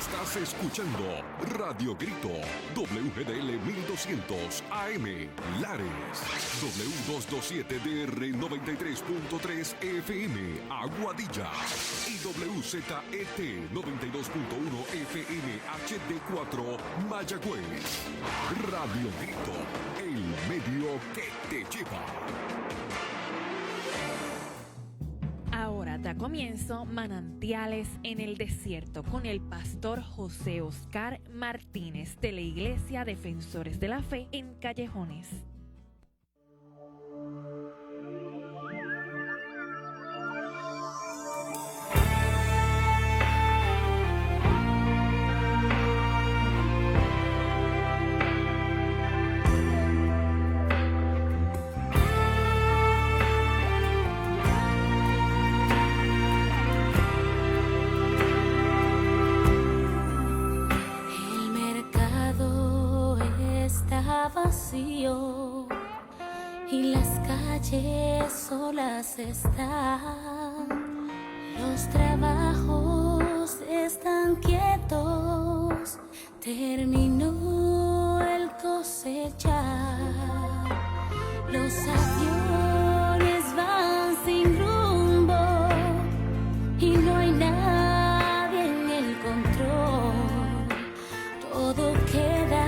Estás escuchando Radio Grito, WGDL 1200 AM, Lares, W227DR 93.3 FM, Aguadilla, y WZET 92.1 FM HD4, Mayagüez. Radio Grito, el medio que te lleva. Ahora da comienzo Manantiales en el Desierto con el pastor José Oscar Martínez de la Iglesia Defensores de la Fe en Callejones. Vacío y las calles solas están, los trabajos están quietos, terminó el cosechar, los aviones van sin rumbo y no hay nadie en el control, todo queda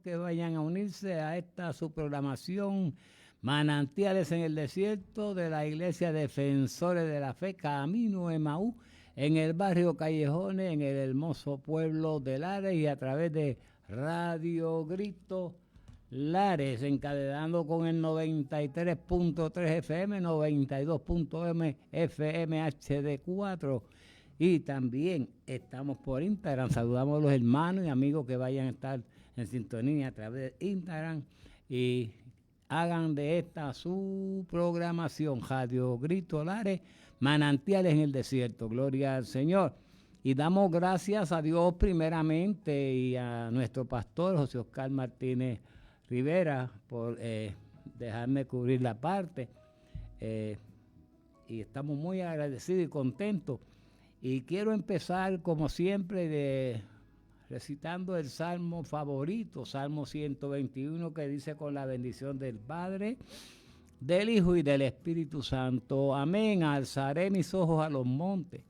que vayan a unirse a esta su programación Manantiales en el Desierto de la Iglesia Defensores de la Fe, Camino Emaús, en el barrio Callejones, en el hermoso pueblo de Lares, y a través de Radio Grito Lares, encadenando con el 93.3 FM, 92.m FM HD4, y también estamos por Instagram. Saludamos a los hermanos y amigos que vayan a estar en sintonía a través de Instagram y hagan de esta su programación Radio Grito Lares, Manantiales en el Desierto. Gloria al Señor. Y damos gracias a Dios primeramente y a nuestro pastor José Oscar Martínez Rivera por dejarme cubrir la parte. Y estamos muy agradecidos y contentos. Y quiero empezar, como siempre, recitando el salmo favorito, Salmo 121, que dice: con la bendición del Padre, del Hijo y del Espíritu Santo. Amén. Alzaré mis ojos a los montes.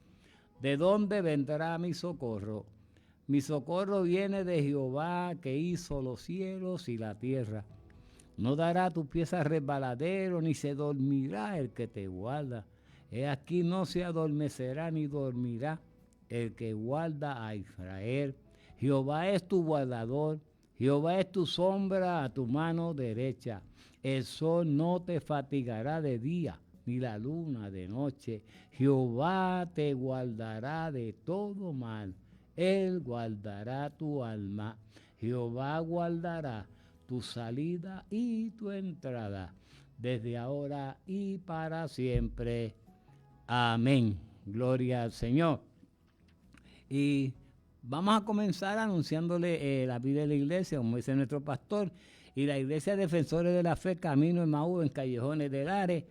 ¿De dónde vendrá mi socorro? Mi socorro viene de Jehová, que hizo los cielos y la tierra. No dará tu pies a resbaladero, ni se dormirá el que te guarda. He aquí no se adormecerá ni dormirá el que guarda a Israel. Jehová es tu guardador, Jehová es tu sombra a tu mano derecha. El sol no te fatigará de día, ni la luna de noche. Jehová te guardará de todo mal. Él guardará tu alma. Jehová guardará tu salida y tu entrada, desde ahora y para siempre. Amén. Gloria al Señor. Y vamos a comenzar anunciándole la vida de la iglesia, como dice nuestro pastor. Y la Iglesia Defensores de la Fe, Camino Emaús, en Callejones de Lares,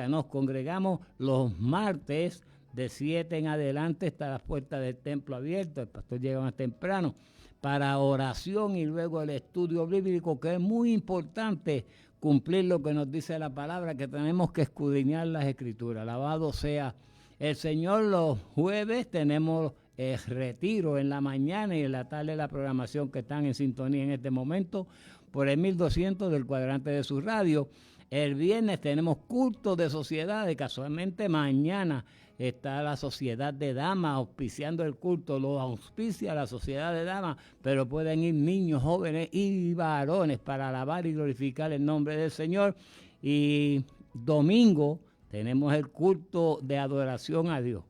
nos congregamos los martes de 7 en adelante, está las puertas del templo abiertas. El pastor llega más temprano para oración y luego el estudio bíblico, que es muy importante cumplir lo que nos dice la palabra, que tenemos que escudriñar las Escrituras. Alabado sea el Señor. Los jueves tenemos retiro en la mañana y en la tarde la programación que están en sintonía en este momento por el 1200 del cuadrante de su radio. El viernes tenemos culto de sociedades, casualmente mañana está la Sociedad de Damas auspiciando el culto, lo auspicia la Sociedad de Damas, pero pueden ir niños, jóvenes y varones para alabar y glorificar el nombre del Señor. Y domingo tenemos el culto de adoración a Dios.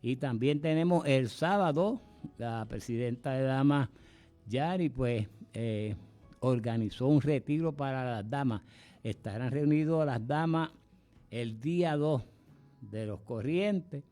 Y también tenemos el sábado, la presidenta de Damas, Yari, pues organizó un retiro para las damas. Estarán reunidos las damas el día 2 de los Corrientes,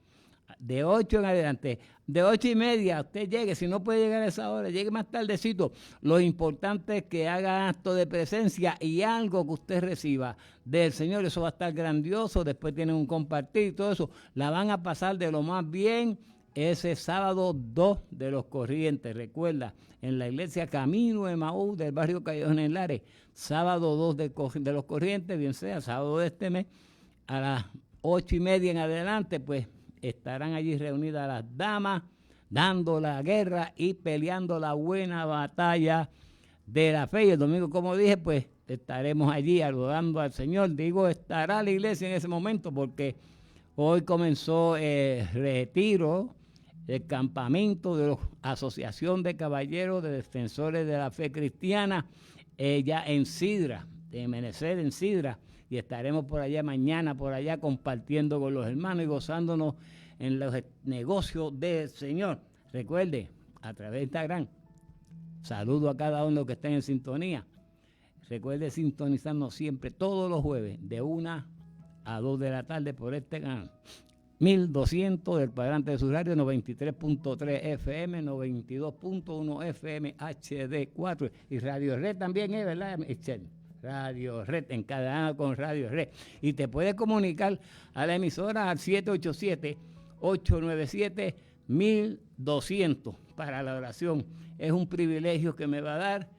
de 8 en adelante. De 8:30 usted llegue, si no puede llegar a esa hora, llegue más tardecito. Lo importante es que haga acto de presencia y algo que usted reciba del Señor, eso va a estar grandioso. Después tienen un compartir y todo eso. La van a pasar de lo más bien ese sábado 2 de los Corrientes. Recuerda, en la iglesia Camino Emaús del barrio Callejón en Lares, sábado 2 de los Corrientes, bien sea sábado de este mes, a las 8:30 en adelante, pues estarán allí reunidas las damas, dando la guerra y peleando la buena batalla de la fe. Y el domingo, como dije, pues estaremos allí adorando al Señor. Digo, estará la iglesia en ese momento porque hoy comenzó el retiro, el campamento de la Asociación de Caballeros de Defensores de la Fe Cristiana, ya en Sidra, en Menecer, en Sidra. Y estaremos por allá mañana, por allá compartiendo con los hermanos y gozándonos en los negocios del Señor. Recuerde, a través de Instagram, saludo a cada uno que está en sintonía. Recuerde sintonizarnos siempre, todos los jueves, de 1 a 2 de la tarde por este canal. 1200 del cuadrante de su radio, 93.3 FM, 92.1 FM, HD4. Y Radio Red también es, ¿verdad, Michelle? Radio Red, encadenado con Radio Red. Y te puedes comunicar a la emisora al 787-897-1200 para la oración. Es un privilegio que me va a dar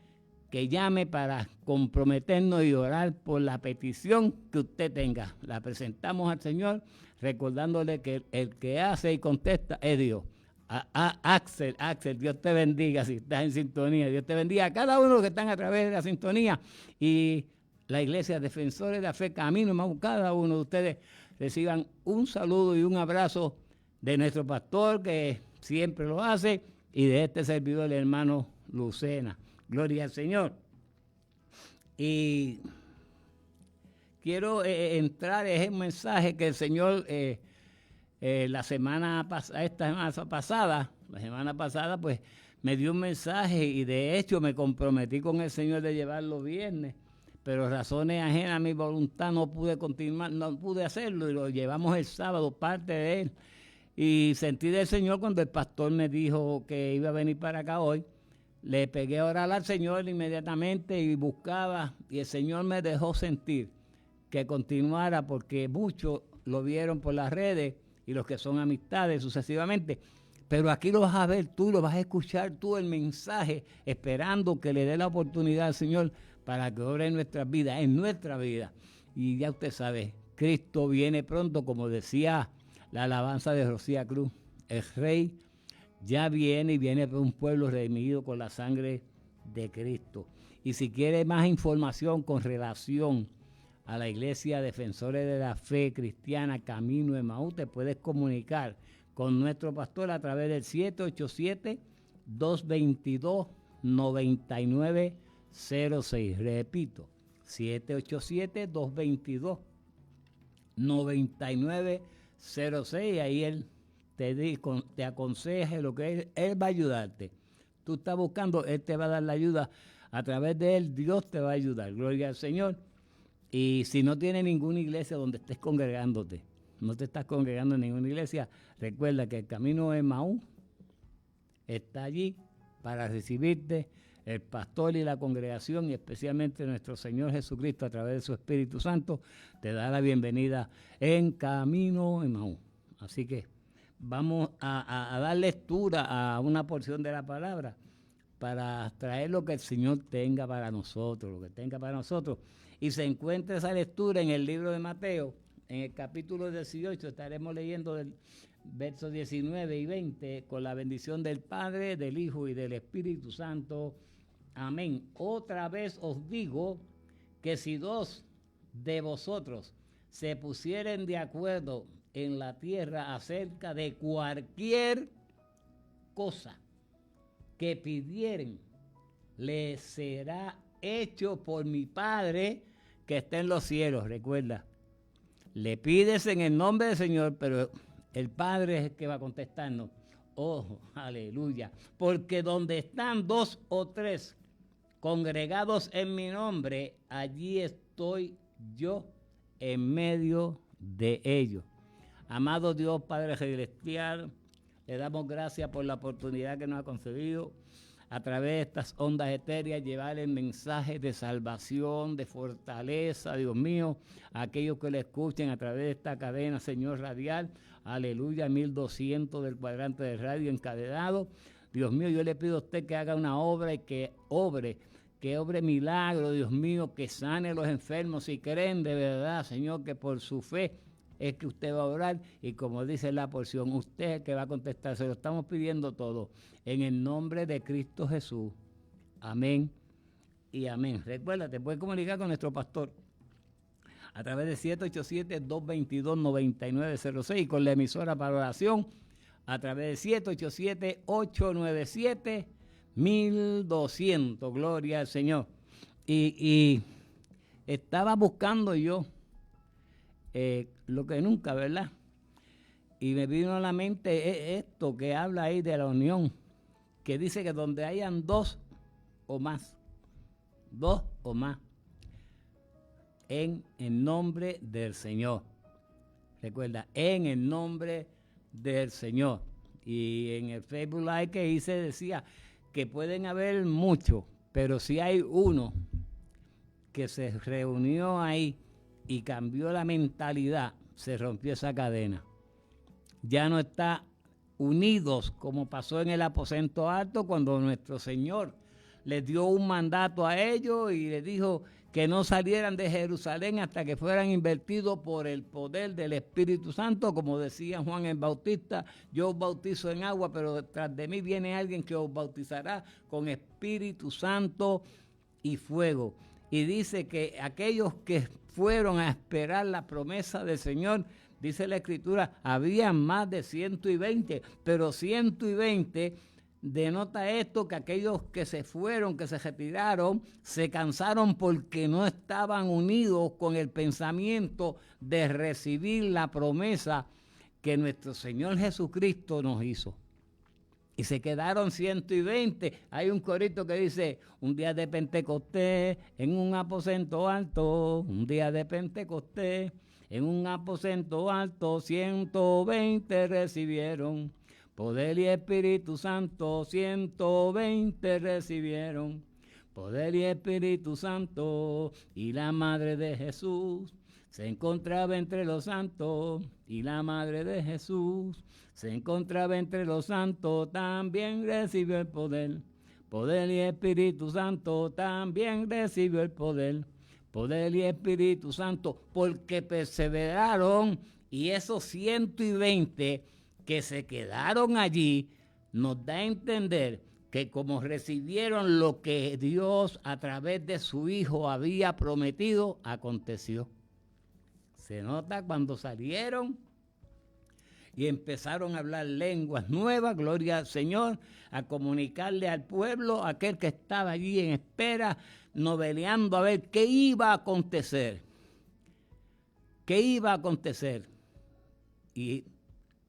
que llame para comprometernos y orar por la petición que usted tenga. La presentamos al Señor, recordándole que el que hace y contesta es Dios. Axel, Dios te bendiga si estás en sintonía. Dios te bendiga a cada uno que están a través de la sintonía. Y la Iglesia Defensores de la Fe Camino, cada uno de ustedes reciban un saludo y un abrazo de nuestro pastor, que siempre lo hace, y de este servidor, el hermano Lucena. Gloria al Señor. Y quiero entrar en el mensaje que el Señor... la semana pasada, pues me dio un mensaje y de hecho me comprometí con el Señor de llevarlo viernes, pero razones ajenas a mi voluntad no pude continuar, no pude hacerlo y lo llevamos el sábado, parte de él. Y sentí del Señor cuando el pastor me dijo que iba a venir para acá hoy. Le pegué a orar al Señor inmediatamente y buscaba, y el Señor me dejó sentir que continuara porque muchos lo vieron por las redes y los que son amistades sucesivamente. Pero aquí lo vas a ver tú, lo vas a escuchar tú el mensaje, esperando que le dé la oportunidad al Señor para que obre en nuestras vidas, en nuestra vida. Y ya usted sabe, Cristo viene pronto, como decía la alabanza de Rocía Cruz. El Rey ya viene y viene por un pueblo redimido con la sangre de Cristo. Y si quiere más información con relación a la Iglesia Defensores de la Fe Cristiana Camino Emaús, te puedes comunicar con nuestro pastor a través del 787-222-9906. Repito, 787-222-9906. Ahí él te aconseja lo que él va a ayudarte. Tú estás buscando, él te va a dar la ayuda. A través de él, Dios te va a ayudar. Gloria al Señor. Y si no tienes ninguna iglesia donde estés congregándote, no te estás congregando en ninguna iglesia, recuerda que el Camino de Emaús está allí para recibirte. El pastor y la congregación, y especialmente nuestro Señor Jesucristo, a través de su Espíritu Santo, te da la bienvenida en Camino de Emaús. Así que vamos a dar lectura a una porción de la palabra para traer lo que el Señor tenga para nosotros, lo que tenga para nosotros. Y se encuentra esa lectura en el libro de Mateo, en el capítulo 18, estaremos leyendo del versos 19 y 20, con la bendición del Padre, del Hijo y del Espíritu Santo. Amén. Otra vez os digo que si dos de vosotros se pusieren de acuerdo en la tierra acerca de cualquier cosa que pidieren, les será hecho por mi Padre que está en los cielos. Recuerda, le pides en el nombre del Señor, pero el Padre es el que va a contestarnos. Oh, aleluya. Porque donde están dos o tres congregados en mi nombre, allí estoy yo en medio de ellos. Amado Dios, Padre Celestial, le damos gracias por la oportunidad que nos ha concedido a través de estas ondas etéreas llevar el mensaje de salvación, de fortaleza, Dios mío, a aquellos que le escuchen a través de esta cadena, Señor, radial. Aleluya, 1200 del cuadrante de radio encadenado. Dios mío, yo le pido a usted que haga una obra y que obre milagro, Dios mío, que sane a los enfermos si creen de verdad, Señor, que por su fe es que usted va a orar y como dice la porción, usted es el que va a contestar. Se lo estamos pidiendo todo en el nombre de Cristo Jesús. Amén y amén. Recuerda, te puedes comunicar con nuestro pastor a través de 787-222-9906 y con la emisora para oración a través de 787-897-1200. Gloria al Señor. Y estaba buscando yo lo que nunca, ¿verdad? Y me vino a la mente esto que habla ahí de la unión, que dice que donde hayan dos o más, en el nombre del Señor. Recuerda, en el nombre del Señor. Y en el Facebook Live que hice decía que pueden haber muchos, pero si hay uno que se reunió ahí y cambió la mentalidad, se rompió esa cadena. Ya no está unidos como pasó en el aposento alto cuando nuestro Señor les dio un mandato a ellos y les dijo que no salieran de Jerusalén hasta que fueran invertidos por el poder del Espíritu Santo, como decía Juan el Bautista, yo os bautizo en agua, pero detrás de mí viene alguien que os bautizará con Espíritu Santo y fuego. Y dice que aquellos que fueron a esperar la promesa del Señor, dice la Escritura, habían más de 120, pero 120 denota esto que aquellos que se fueron, que se retiraron, se cansaron porque no estaban unidos con el pensamiento de recibir la promesa que nuestro Señor Jesucristo nos hizo. Y se quedaron 120. Hay un corito que dice, un día de Pentecostés en un aposento alto, un día de Pentecostés en un aposento alto, 120 recibieron poder y Espíritu Santo, 120 recibieron poder y Espíritu Santo, y la Madre de Jesús se encontraba entre los santos, y la Madre de Jesús se encontraba entre los santos, también recibió el poder. Poder y Espíritu Santo, también recibió el poder. Poder y Espíritu Santo, porque perseveraron, y esos 120 que se quedaron allí, nos da a entender que como recibieron lo que Dios a través de su Hijo había prometido, aconteció. Se nota cuando salieron y empezaron a hablar lenguas nuevas, gloria al Señor, a comunicarle al pueblo, aquel que estaba allí en espera, noveleando a ver qué iba a acontecer. ¿Qué iba a acontecer? Y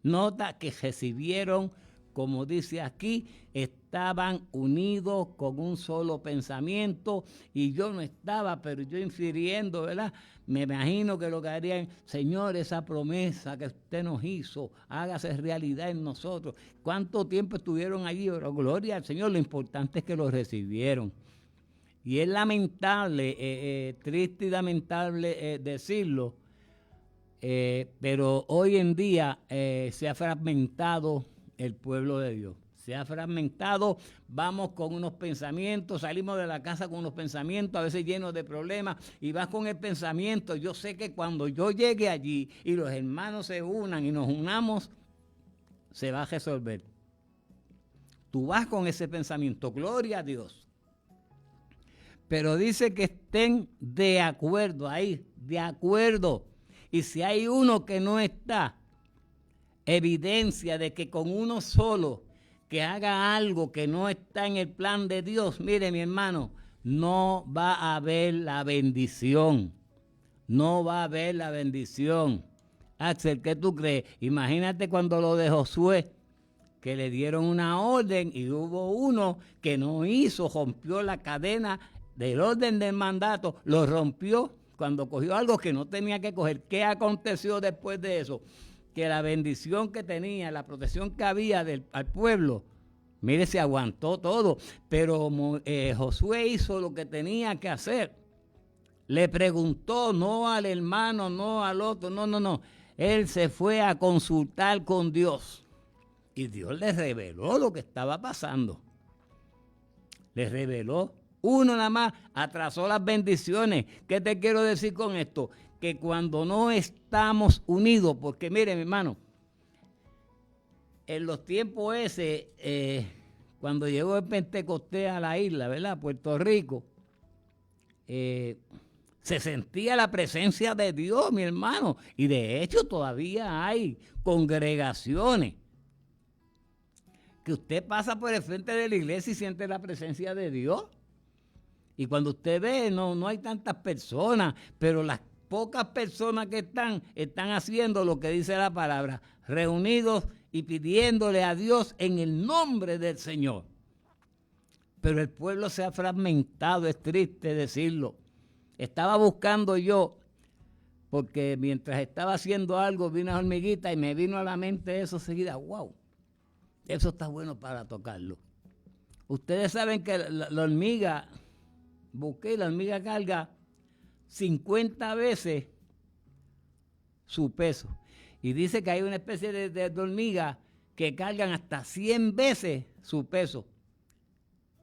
nota que recibieron, como dice aquí, estaban unidos con un solo pensamiento, y yo no estaba, pero yo infiriendo, ¿verdad? Me imagino que lo que harían, Señor, esa promesa que usted nos hizo, hágase realidad en nosotros. ¿Cuánto tiempo estuvieron allí? Oh, gloria al Señor, lo importante es que lo recibieron. Y es lamentable, triste y lamentable decirlo, pero hoy en día se ha fragmentado el pueblo de Dios. Se ha fragmentado, vamos con unos pensamientos, salimos de la casa con unos pensamientos, a veces llenos de problemas, y vas con el pensamiento. Yo sé que cuando yo llegue allí y los hermanos se unan y nos unamos se va a resolver. Tú vas con ese pensamiento, gloria a Dios. Pero dice que estén de acuerdo ahí, de acuerdo. Y si hay uno que no está, evidencia de que con uno solo que haga algo que no está en el plan de Dios, mire mi hermano, no va a haber la bendición. No va a haber la bendición. Axel, ¿qué tú crees? Imagínate cuando lo de Josué, que le dieron una orden y hubo uno que no hizo, rompió la cadena del orden del mandato, lo rompió cuando cogió algo que no tenía que coger. ¿Qué aconteció después de eso? Que la bendición que tenía, la protección que había al pueblo, mire, se aguantó todo, pero Josué hizo lo que tenía que hacer. Le preguntó, no al hermano, no al otro, no. Él se fue a consultar con Dios y Dios le reveló lo que estaba pasando. Le reveló. Uno nada más atrasó las bendiciones. ¿Qué te quiero decir con esto? Que cuando no estamos unidos, porque mire mi hermano, en los tiempos cuando llegó el Pentecostés a la isla, ¿verdad? Puerto Rico, se sentía la presencia de Dios, mi hermano, y de hecho todavía hay congregaciones que usted pasa por el frente de la iglesia y siente la presencia de Dios. Y cuando usted ve, no hay tantas personas, pero las pocas personas que están haciendo lo que dice la palabra, reunidos y pidiéndole a Dios en el nombre del Señor. Pero el pueblo se ha fragmentado, es triste decirlo. Estaba buscando yo, porque mientras estaba haciendo algo, vi una hormiguita y me vino a la mente eso seguida. ¡Wow! Eso está bueno para tocarlo. Ustedes saben que la hormiga, la hormiga carga 50 veces su peso. Y dice que hay una especie de hormiga que cargan hasta 100 veces su peso.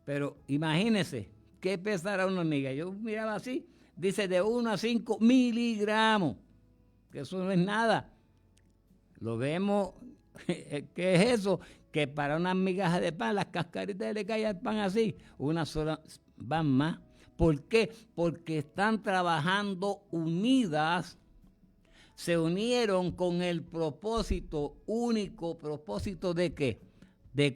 Pero imagínense, ¿qué pesará una hormiga? Yo miraba así, dice de 1 a 5 miligramos, que eso no es nada. Lo vemos, ¿qué es eso? Que para unas migajas de pan, las cascaritas le cae al pan así, una sola van más. ¿Por qué? Porque están trabajando unidas, se unieron con el único propósito ¿de qué? De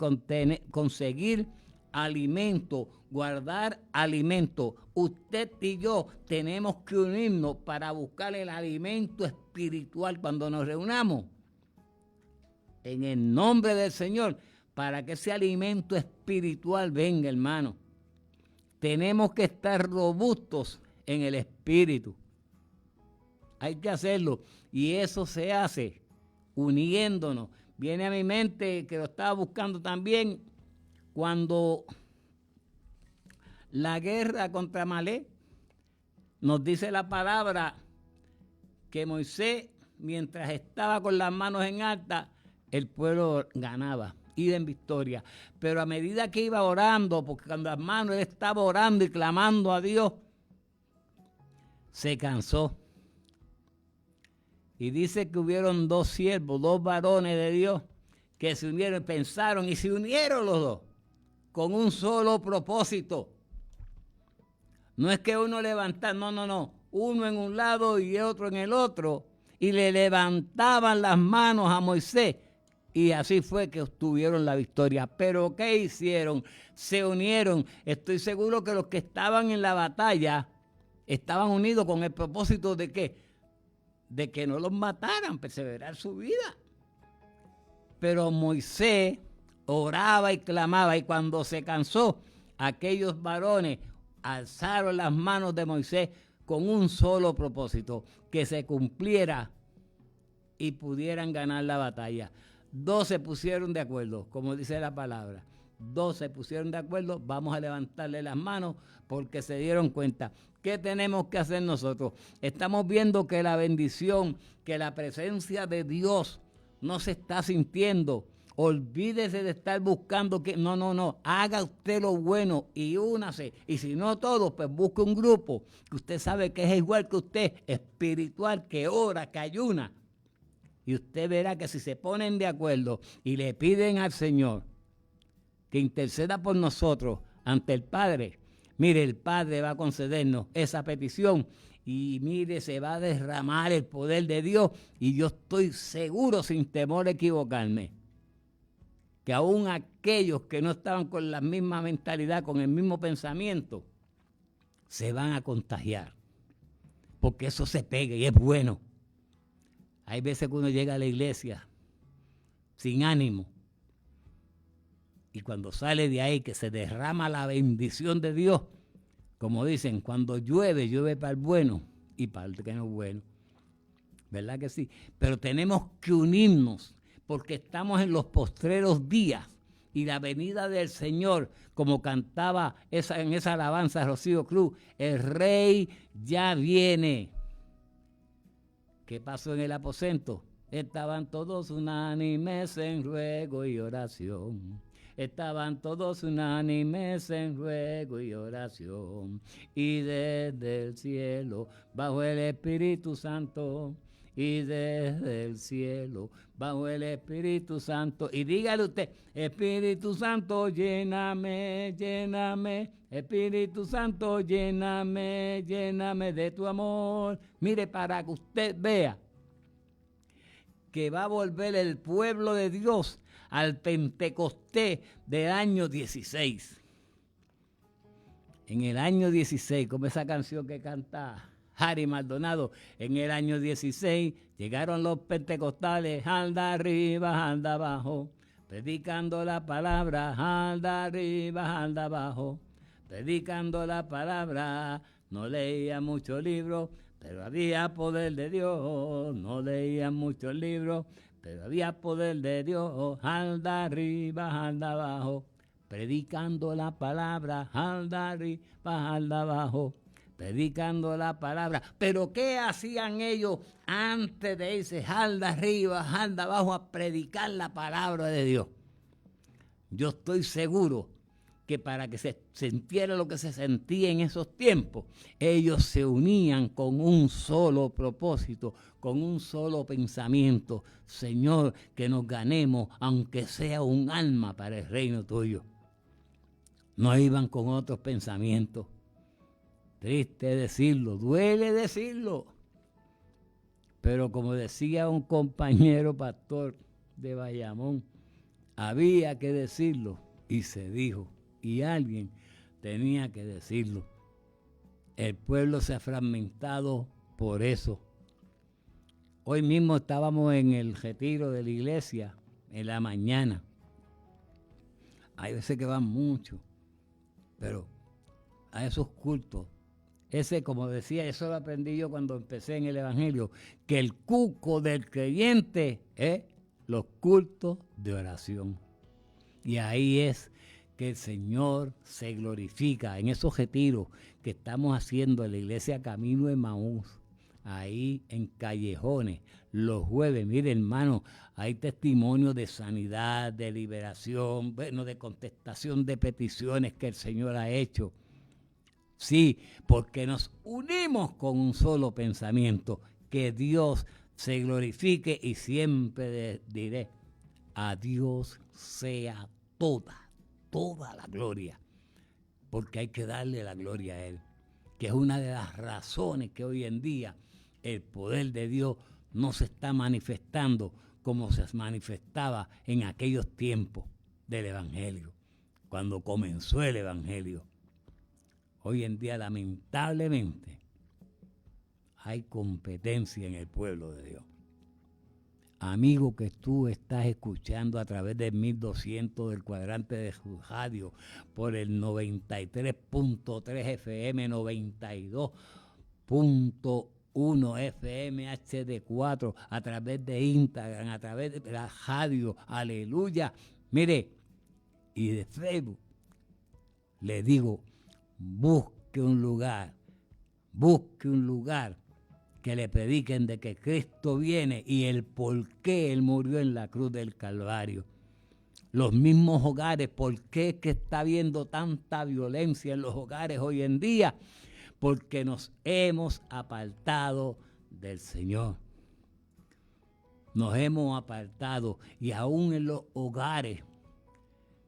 conseguir alimento, guardar alimento. Usted y yo tenemos que unirnos para buscar el alimento espiritual cuando nos reunamos en el nombre del Señor, para que ese alimento espiritual venga, hermano. Tenemos que estar robustos en el espíritu. Hay que hacerlo. Y eso se hace uniéndonos. Viene a mi mente, que lo estaba buscando también, cuando la guerra contra Amalek, nos dice la palabra que Moisés, mientras estaba con las manos en alta, el pueblo ganaba, iba en victoria. Pero a medida que iba orando, porque con las manos él estaba orando y clamando a Dios, se cansó. Y dice que hubieron 2 siervos, 2 varones de Dios, que se unieron, pensaron y se unieron los dos con un solo propósito. No es que uno levantara, no. Uno en un lado y otro en el otro, y le levantaban las manos a Moisés. Y así fue que obtuvieron la victoria. Pero ¿qué hicieron? Se unieron. Estoy seguro que los que estaban en la batalla estaban unidos con el propósito de ¿qué? De que no los mataran, perseverar su vida. Pero Moisés oraba y clamaba, y cuando se cansó, aquellos varones alzaron las manos de Moisés con un solo propósito, que se cumpliera y pudieran ganar la batalla. 2 se pusieron de acuerdo, como dice la palabra. 2 se pusieron de acuerdo, vamos a levantarle las manos porque se dieron cuenta. ¿Qué tenemos que hacer nosotros? Estamos viendo que la bendición, que la presencia de Dios no se está sintiendo. Olvídese de estar buscando que no, haga usted lo bueno y únase. Y si no todos, pues busque un grupo que usted sabe que es igual que usted, espiritual, que ora, que ayuna. Y usted verá que si se ponen de acuerdo y le piden al Señor que interceda por nosotros ante el Padre, mire, el Padre va a concedernos esa petición y mire, se va a derramar el poder de Dios y yo estoy seguro, sin temor a equivocarme, que aún aquellos que no estaban con la misma mentalidad, con el mismo pensamiento, se van a contagiar, porque eso se pega y es bueno. Hay veces que uno llega a la iglesia sin ánimo y cuando sale de ahí que se derrama la bendición de Dios, como dicen, cuando llueve, llueve para el bueno y para el que no es bueno. ¿Verdad que sí? Pero tenemos que unirnos porque estamos en los postreros días y la venida del Señor, como cantaba en esa alabanza Rocío Cruz, el Rey ya viene. ¿Qué pasó en el aposento? Estaban todos unánimes en ruego y oración. Estaban todos unánimes en ruego y oración. Y desde el cielo bajó el Espíritu Santo. Y desde el cielo bajó el Espíritu Santo. Y dígale usted, Espíritu Santo, lléname, lléname. Espíritu Santo, lléname, lléname de tu amor. Mire, para que usted vea que va a volver el pueblo de Dios al Pentecostés del año 16. En el año 16, como esa canción que canta Harry Maldonado, en el año 16 llegaron los pentecostales, anda arriba, anda abajo, predicando la palabra, anda arriba, anda abajo, predicando la palabra. No leía muchos libros, pero había poder de Dios. No leía muchos libros, pero había poder de Dios. Anda arriba, anda abajo, predicando la palabra, anda arriba, anda abajo, predicando la palabra. Pero ¿qué hacían ellos antes de irse anda arriba, anda abajo a predicar la palabra de Dios? Yo estoy seguro que para que se sintiera lo que se sentía en esos tiempos, ellos se unían con un solo propósito, con un solo pensamiento. Señor, que nos ganemos, aunque sea un alma para el reino tuyo. No iban con otros pensamientos. Triste decirlo, duele decirlo. Pero como decía un compañero pastor de Bayamón, había que decirlo y se dijo. Y alguien tenía que decirlo. El pueblo se ha fragmentado por eso. Hoy mismo estábamos en el retiro de la iglesia, en la mañana. Hay veces que van mucho, pero a esos cultos, ese, como decía, eso lo aprendí yo cuando empecé en el Evangelio, que el cuco del creyente es los cultos de oración. Y ahí es que el Señor se glorifica en esos retiros que estamos haciendo en la iglesia Camino de Emaús, ahí en Callejones, los jueves. Mire, hermano, hay testimonios de sanidad, de liberación, bueno, de contestación de peticiones que el Señor ha hecho. Sí, porque nos unimos con un solo pensamiento, que Dios se glorifique y siempre diré, a Dios sea toda la gloria, porque hay que darle la gloria a Él, que es una de las razones que hoy en día el poder de Dios no se está manifestando como se manifestaba en aquellos tiempos del Evangelio, cuando comenzó el Evangelio. Hoy en día, lamentablemente, hay competencia en el pueblo de Dios. Amigo que tú estás escuchando a través del 1200 del cuadrante de radio, por el 93.3 FM, 92.1 FM HD4, a través de Instagram, a través de la radio, aleluya. Mire, y de Facebook, le digo, busque un lugar que le prediquen de que Cristo viene y el por qué Él murió en la cruz del Calvario. Los mismos hogares, ¿por qué es que está habiendo tanta violencia en los hogares hoy en día? Porque nos hemos apartado del Señor. nos hemos apartado, y aún en los hogares.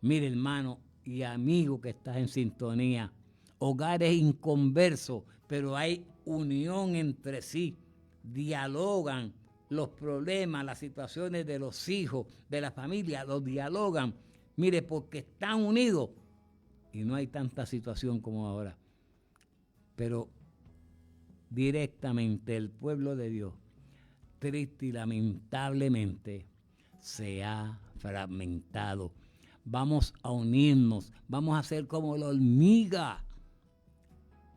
Mire, hermano y amigo que estás en sintonía, hogares inconversos, pero hay unión entre sí, dialogan los problemas, las situaciones de los hijos, de la familia, los dialogan. Mire, porque están unidos y no hay tanta situación como ahora. Pero directamente el pueblo de Dios, triste y lamentablemente, se ha fragmentado. Vamos a unirnos, vamos a ser como la hormiga.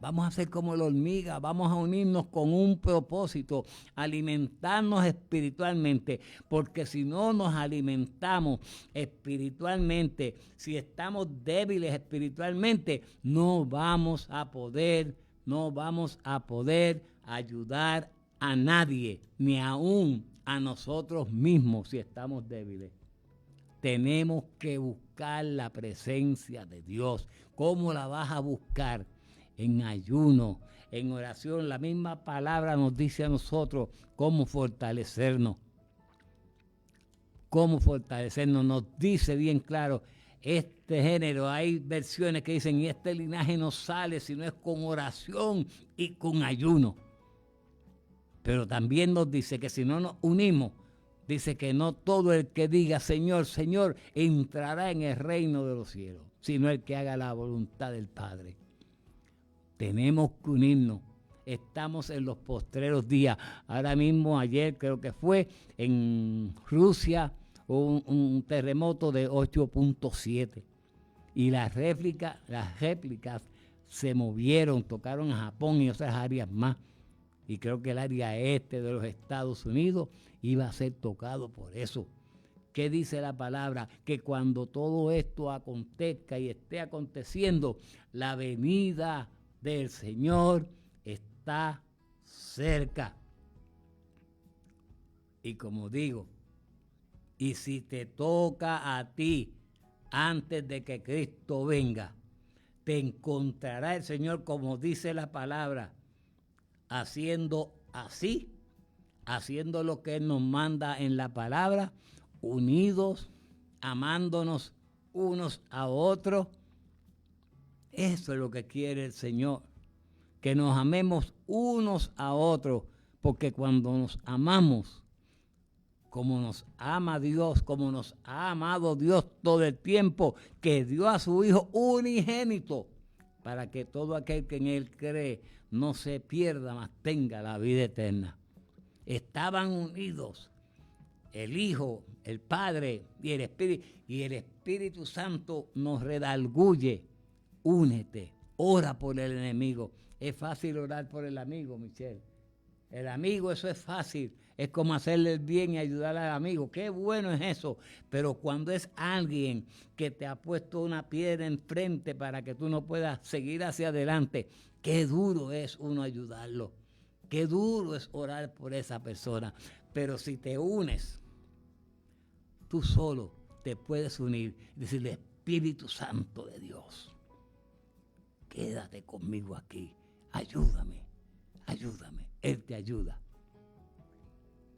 Vamos a ser como la hormiga, vamos a unirnos con un propósito, alimentarnos espiritualmente, porque si no nos alimentamos espiritualmente, si estamos débiles espiritualmente, no vamos a poder ayudar a nadie, ni aún a nosotros mismos si estamos débiles. Tenemos que buscar la presencia de Dios. ¿Cómo la vas a buscar? En ayuno, en oración. La misma palabra nos dice a nosotros cómo fortalecernos. Cómo fortalecernos. Nos dice bien claro, este género, hay versiones que dicen, y este linaje no sale si no es con oración y con ayuno. Pero también nos dice que si no nos unimos, dice que no todo el que diga Señor, Señor, entrará en el reino de los cielos, sino el que haga la voluntad del Padre. Tenemos que unirnos. Estamos en los postreros días. Ahora mismo, ayer creo que fue, en Rusia, un terremoto de 8.7. Y las réplicas se movieron, tocaron a Japón y otras áreas más. Y creo que el área este de los Estados Unidos iba a ser tocado por eso. ¿Qué dice la palabra? Que cuando todo esto acontezca y esté aconteciendo, la venida del Señor está cerca. Y como digo, y si te toca a ti antes de que Cristo venga, te encontrará el Señor, como dice la palabra, haciendo así, haciendo lo que Él nos manda en la palabra, unidos, amándonos unos a otros. Eso es lo que quiere el Señor, que nos amemos unos a otros, porque cuando nos amamos, como nos ama Dios, como nos ha amado Dios todo el tiempo, que dio a su Hijo unigénito, para que todo aquel que en Él cree no se pierda, mas tenga la vida eterna. Estaban unidos el Hijo, el Padre y el Espíritu Santo nos redarguye. Únete, ora por el enemigo. Es fácil orar por el amigo, Michelle. El amigo, eso es fácil. Es como hacerle el bien y ayudar al amigo. Qué bueno es eso. Pero cuando es alguien que te ha puesto una piedra enfrente para que tú no puedas seguir hacia adelante, qué duro es uno ayudarlo. Qué duro es orar por esa persona. Pero si te unes, tú solo te puedes unir y decirle, Espíritu Santo de Dios, quédate conmigo aquí, ayúdame, ayúdame. Él te ayuda,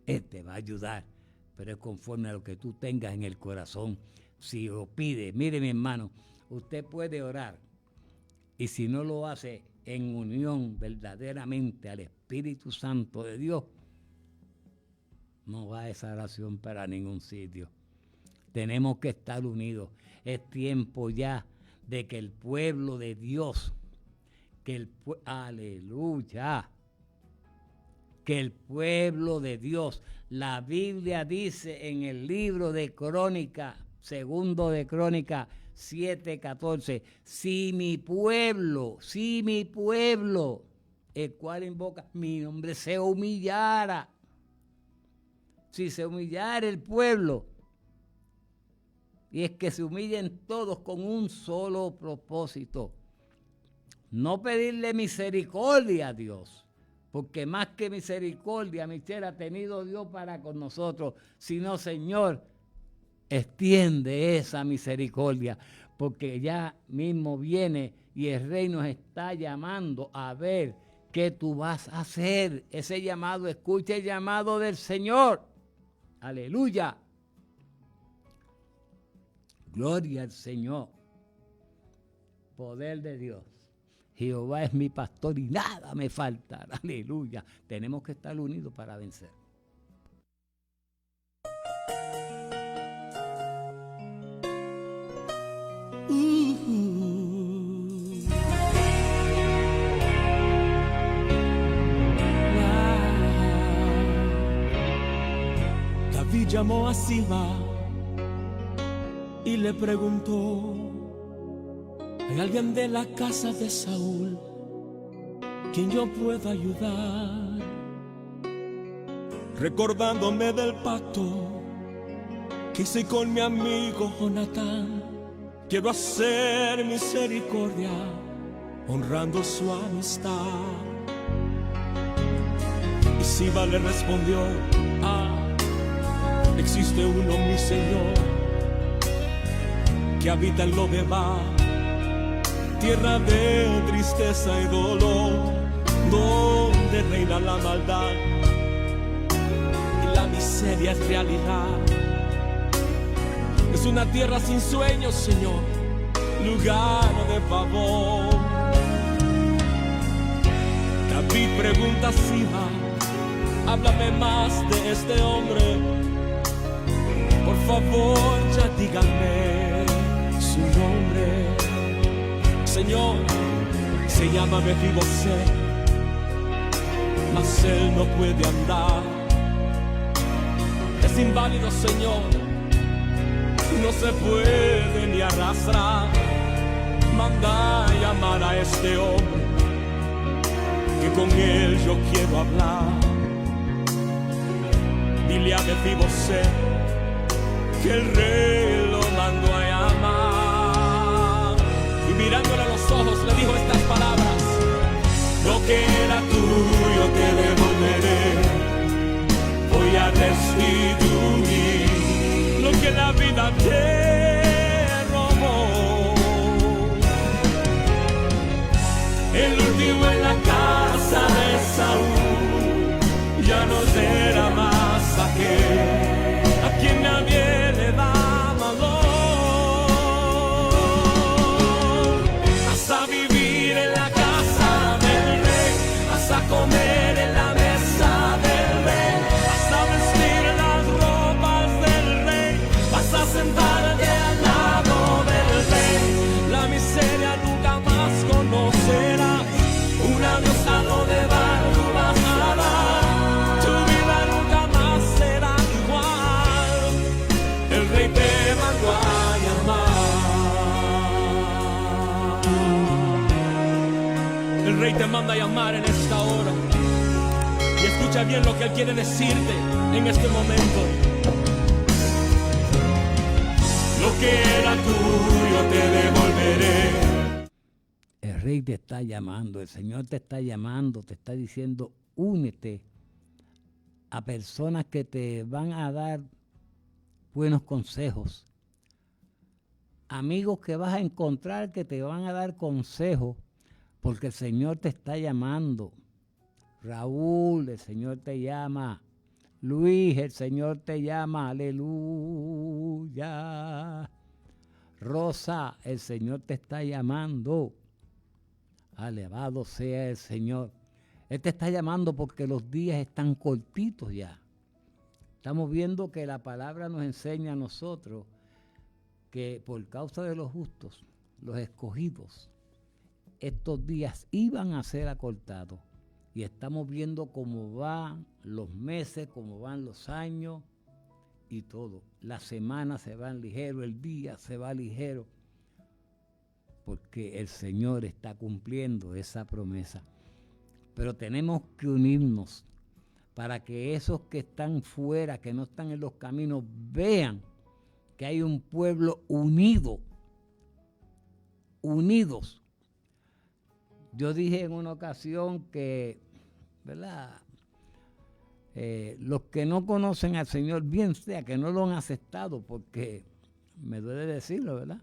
Él te va a ayudar, pero es conforme a lo que tú tengas en el corazón. Si lo pide, mire mi hermano, usted puede orar, y si no lo hace en unión verdaderamente al Espíritu Santo de Dios, no va esa oración para ningún sitio. Tenemos que estar unidos. Es tiempo ya de que el pueblo de Dios, aleluya, que el pueblo de Dios, la Biblia dice en el libro de Crónica, segundo de Crónica 7:14, si mi pueblo, el cual invoca mi nombre, se humillara, si se humillara el pueblo, y es que se humillen todos con un solo propósito, no pedirle misericordia a Dios, porque más que misericordia, Michelle, ha tenido Dios para con nosotros, sino, Señor, extiende esa misericordia, porque ya mismo viene y el Rey nos está llamando a ver qué tú vas a hacer. Ese llamado, escucha el llamado del Señor. Aleluya. Gloria al Señor. Poder de Dios. Jehová es mi pastor y nada me faltará. Aleluya. Tenemos que estar unidos para vencer. David llamó a Siba y le preguntó: ¿hay alguien de la casa de Saúl quien yo pueda ayudar? Recordándome del pacto que hice con mi amigo Jonatán, quiero hacer misericordia honrando su amistad. Y Siba le respondió: existe uno, mi Señor, que habita en Lodebar, tierra de tristeza y dolor, donde reina la maldad y la miseria es realidad. Es una tierra sin sueños, Señor, lugar de favor. David pregunta a Siba: háblame más de este hombre, por favor, ya díganme su nombre. Señor, se llama Mefibosé, mas él no puede andar. Es inválido, Señor, no se puede ni arrastrar. Manda a llamar a este hombre, que con él yo quiero hablar. Dile a Mefibosé que el rey lo mandó a llamar. Y mirándole a los ojos le dijo estas palabras: lo que era tuyo te devolveré, voy a restituir lo que la vida te robó. El último en la casa de Saúl ya no será más aquel a quien nadie le da valor. Vas a vivir en la casa del rey, vas a comer en la mesa del rey, vas a vestir las ropas del rey, vas a sentarte al lado del rey. La miseria nunca más conocerás, un adiós a lo de tú vas a dar. Tu vida nunca más será igual, el rey te mandó a llamar. El rey te manda a llamar en esta hora, y escucha bien lo que él quiere decirte en este momento. Lo que era tuyo te devolveré. El rey te está llamando, el Señor te está llamando, te está diciendo: únete a personas que te van a dar buenos consejos, amigos que vas a encontrar que te van a dar consejos, porque el Señor te está llamando. Raúl, el Señor te llama. Luis, el Señor te llama. Aleluya. Rosa, el Señor te está llamando. Alabado sea el Señor. Él te está llamando porque los días están cortitos ya. Estamos viendo que la palabra nos enseña a nosotros que por causa de los justos, los escogidos, estos días iban a ser acortados. Y estamos viendo cómo van los meses, cómo van los años y todo. Las semanas se van ligero, el día se va ligero, porque el Señor está cumpliendo esa promesa. Pero tenemos que unirnos para que esos que están fuera, que no están en los caminos, vean que hay un pueblo unido, unidos. Yo dije en una ocasión que, ¿verdad? Los que no conocen al Señor, bien sea que no lo han aceptado, porque me duele decirlo, ¿verdad?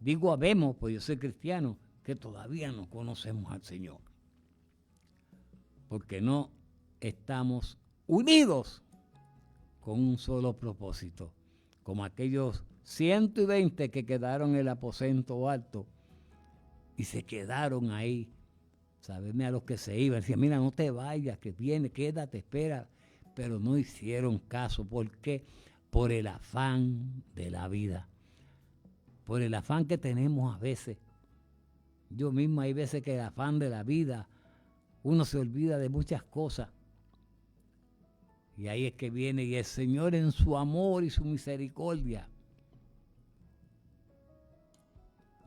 Digo habemos, pues yo soy cristiano, que todavía no conocemos al Señor, porque no estamos unidos con un solo propósito, como aquellos 120 que quedaron en el aposento alto y se quedaron ahí. Sabedme a los que se iban, decían, mira, no te vayas, que viene, quédate, espera. Pero no hicieron caso. ¿Por qué? Por el afán de la vida. Por el afán que tenemos a veces. Yo mismo hay veces que el afán de la vida, uno se olvida de muchas cosas. Y ahí es que viene y el Señor en su amor y su misericordia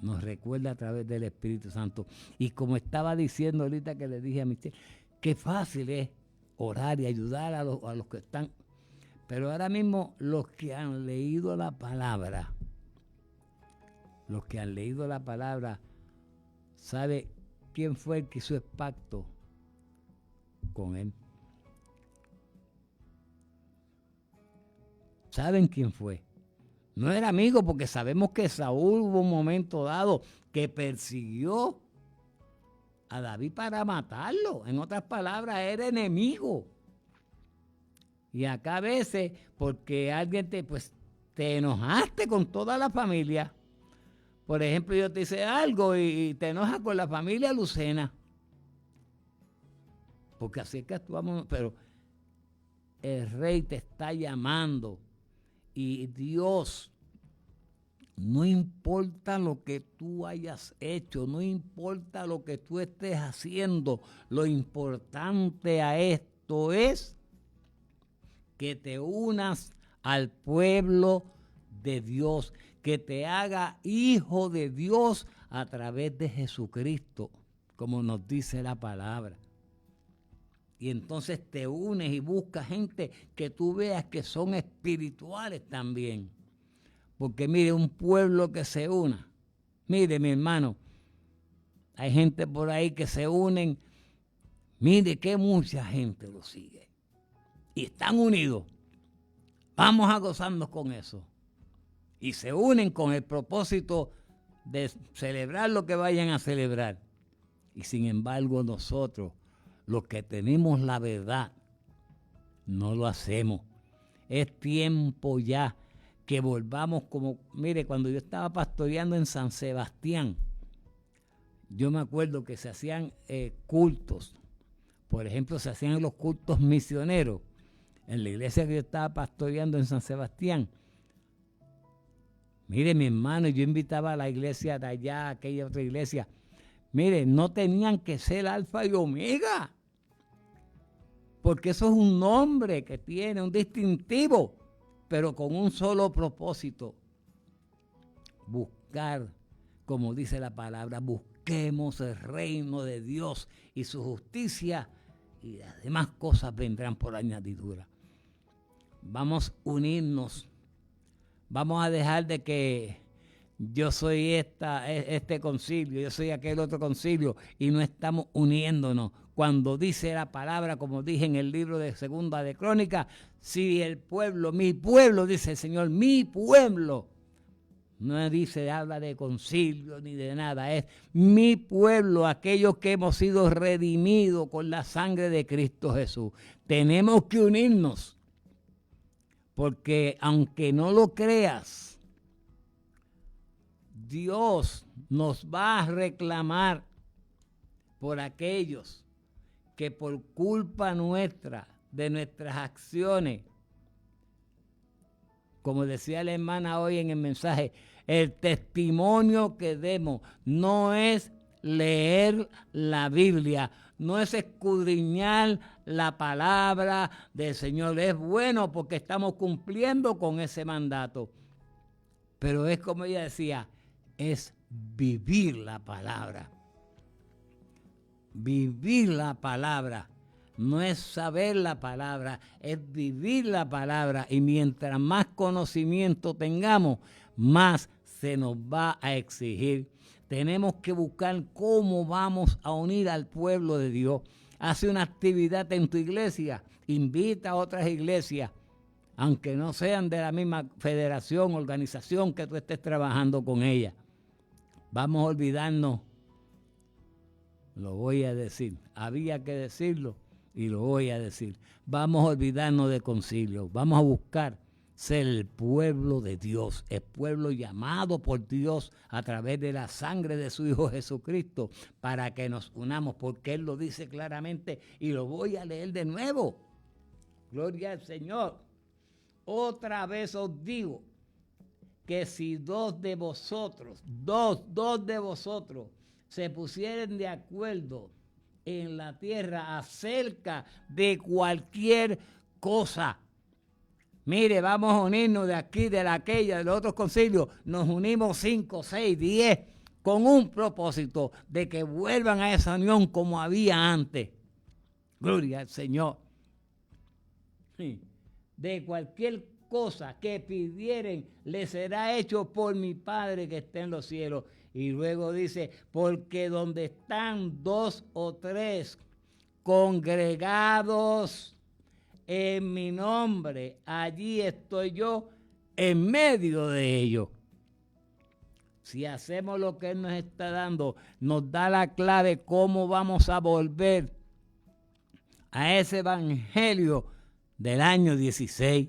nos recuerda a través del Espíritu Santo. Y como estaba diciendo ahorita que le dije a Michelle, qué fácil es orar y ayudar a los que están. Pero ahora mismo los que han leído la palabra, ¿sabe quién fue el que hizo el pacto con él? ¿Saben quién fue? No era amigo, porque sabemos que Saúl hubo un momento dado que persiguió a David para matarlo. En otras palabras, era enemigo. Y acá a veces, porque alguien te enojaste con toda la familia. Por ejemplo, yo te hice algo y te enojas con la familia Lucena. Porque así es que actuamos. Pero el rey te está llamando. Y Dios, no importa lo que tú hayas hecho, no importa lo que tú estés haciendo, lo importante a esto es que te unas al pueblo de Dios, que te haga hijo de Dios a través de Jesucristo, como nos dice la palabra. Y entonces te unes y buscas gente que tú veas que son espirituales también. Porque mire, un pueblo que se una. Mire, mi hermano, hay gente por ahí que se unen. Mire que mucha gente lo sigue. Y están unidos. Vamos a gozarnos con eso. Y se unen con el propósito de celebrar lo que vayan a celebrar. Y sin embargo nosotros, los que tenemos la verdad, no lo hacemos. Es tiempo ya que volvamos como, mire, cuando yo estaba pastoreando en San Sebastián, yo me acuerdo que se hacían cultos. Por ejemplo, se hacían los cultos misioneros. En la iglesia que yo estaba pastoreando en San Sebastián, mire, mi hermano, yo invitaba a la iglesia de allá, a aquella otra iglesia. Mire, no tenían que ser alfa y omega. Porque eso es un nombre que tiene, un distintivo, pero con un solo propósito. Buscar, como dice la palabra, busquemos el reino de Dios y su justicia, y las demás cosas vendrán por añadidura. Vamos a unirnos. Vamos a dejar de que yo soy este concilio, yo soy aquel otro concilio, y no estamos uniéndonos. Cuando dice la palabra, como dije en el libro de Segunda de Crónicas, si el pueblo, mi pueblo, dice el Señor, mi pueblo, no dice, habla de concilio ni de nada, es mi pueblo, aquellos que hemos sido redimidos con la sangre de Cristo Jesús. Tenemos que unirnos, porque aunque no lo creas, Dios nos va a reclamar por aquellos que por culpa nuestra, de nuestras acciones, como decía la hermana hoy en el mensaje, el testimonio que demos no es leer la Biblia, no es escudriñar la palabra del Señor. Es bueno porque estamos cumpliendo con ese mandato, pero es como ella decía, es vivir la palabra. Vivir la palabra. No es saber la palabra, es vivir la palabra. Y mientras más conocimiento tengamos, más se nos va a exigir. Tenemos que buscar cómo vamos a unir al pueblo de Dios. Hace una actividad en tu iglesia, invita a otras iglesias, aunque no sean de la misma federación, organización que tú estés trabajando con ella. Vamos a olvidarnos, lo voy a decir, había que decirlo, y lo voy a decir. Vamos a olvidarnos de concilio, vamos a buscar ser el pueblo de Dios, el pueblo llamado por Dios a través de la sangre de su Hijo Jesucristo, para que nos unamos, porque Él lo dice claramente y lo voy a leer de nuevo. Gloria al Señor. Otra vez os digo que si dos de vosotros se pusieren de acuerdo en la tierra acerca de cualquier cosa. Mire, vamos a unirnos de aquí, de aquella, de los otros concilios. Nos unimos 5, 6, 10 con un propósito de que vuelvan a esa unión como había antes. Gloria al Señor. Sí. De cualquier cosa que pidieren, les será hecho por mi Padre que está en los cielos. Y luego dice, porque donde están 2 o 3 congregados en mi nombre, allí estoy yo en medio de ellos. Si hacemos lo que Él nos está dando, nos da la clave cómo vamos a volver a ese evangelio del año 16,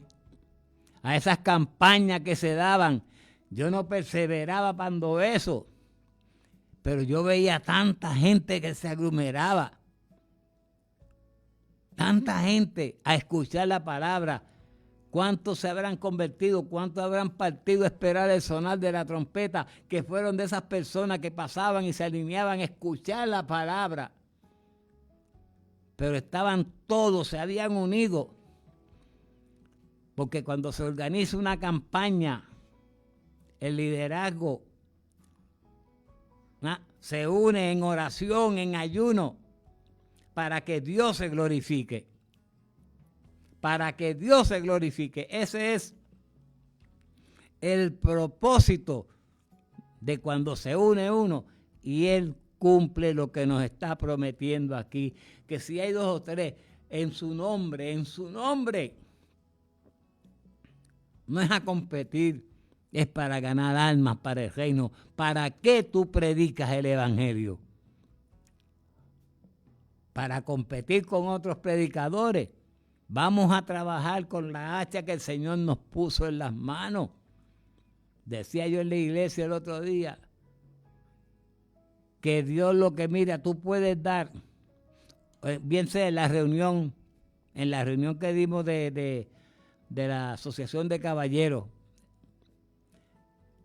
a esas campañas que se daban. Yo no perseveraba cuando eso, pero yo veía tanta gente que se aglomeraba, tanta gente a escuchar la palabra. ¿Cuántos se habrán convertido? ¿Cuántos habrán partido a esperar el sonar de la trompeta? Que fueron de esas personas que pasaban y se alineaban a escuchar la palabra. Pero estaban todos, se habían unido. Porque cuando se organiza una campaña, el liderazgo se une en oración, en ayuno, para que Dios se glorifique. Para que Dios se glorifique. Ese es el propósito de cuando se une uno y Él cumple lo que nos está prometiendo aquí. Que si hay 2 o 3 en su nombre, no es a competir, es para ganar almas para el reino. ¿Para qué tú predicas el evangelio? Para competir con otros predicadores. Vamos a trabajar con la hacha que el Señor nos puso en las manos. Decía yo en la iglesia el otro día que Dios lo que mira, tú puedes dar, bien sea en la reunión que dimos de la Asociación de Caballeros,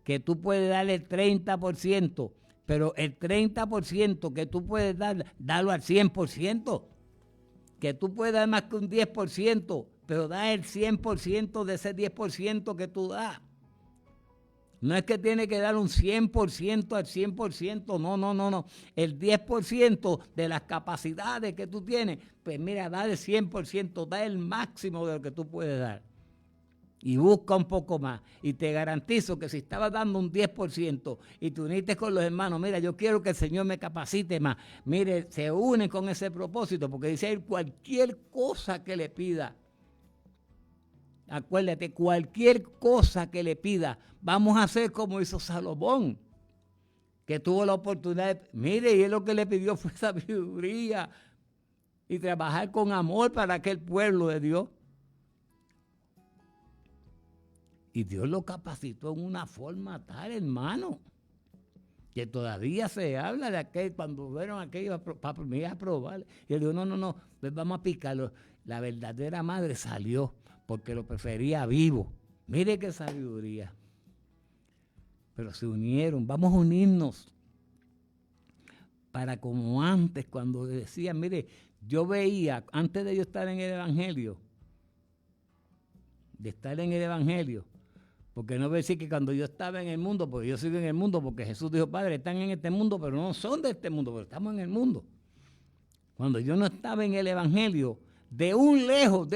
que tú puedes darle el 30%, pero el 30% que tú puedes dar, dalo al 100%. Que tú puedes dar más que un 10%, pero da el 100% de ese 10% que tú das. No es que tienes que dar un 100% al 100%, no. El 10% de las capacidades que tú tienes, pues mira, da el 100%, da el máximo de lo que tú puedes dar. Y busca un poco más. Y te garantizo que si estabas dando un 10% y te uniste con los hermanos, mira, yo quiero que el Señor me capacite más. Mire, se unen con ese propósito, porque dice él, cualquier cosa que le pida. Acuérdate, cualquier cosa que le pida, vamos a hacer como hizo Salomón, que tuvo la oportunidad mire, y él lo que le pidió fue sabiduría y trabajar con amor para aquel pueblo de Dios. Y Dios lo capacitó en una forma tal, hermano, que todavía se habla de aquel, cuando vieron aquello para mí a probar. Y él dijo, no, pues vamos a picarlo. La verdadera madre salió porque lo prefería vivo. Mire qué sabiduría. Pero se unieron, vamos a unirnos. Para como antes, cuando decían, mire, yo veía, antes de yo estar en el Evangelio, porque no voy a decir que cuando yo estaba en el mundo, porque yo sigo en el mundo, porque Jesús dijo, Padre, están en este mundo, pero no son de este mundo, pero estamos en el mundo. Cuando yo no estaba en el Evangelio, de un lejos,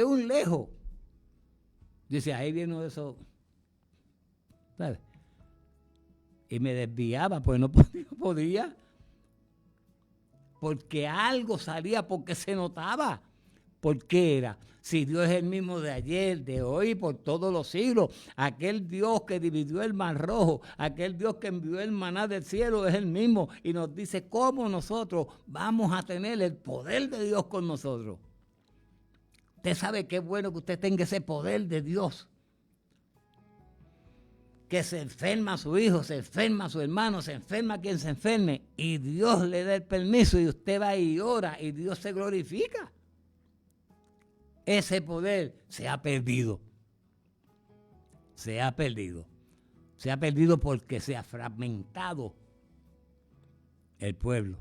dice, ahí viene uno de esos, ¿sabes? Y me desviaba, pues no podía, porque algo salía, porque se notaba. ¿Por qué era? Si Dios es el mismo de ayer, de hoy, por todos los siglos, aquel Dios que dividió el mar rojo, aquel Dios que envió el maná del cielo es el mismo y nos dice cómo nosotros vamos a tener el poder de Dios con nosotros. Usted sabe qué bueno que usted tenga ese poder de Dios. Que se enferma a su hijo, se enferma a su hermano, se enferma a quien se enferme, y Dios le da el permiso y usted va y ora y Dios se glorifica. Ese poder se ha perdido. Se ha perdido. Se ha perdido porque se ha fragmentado el pueblo.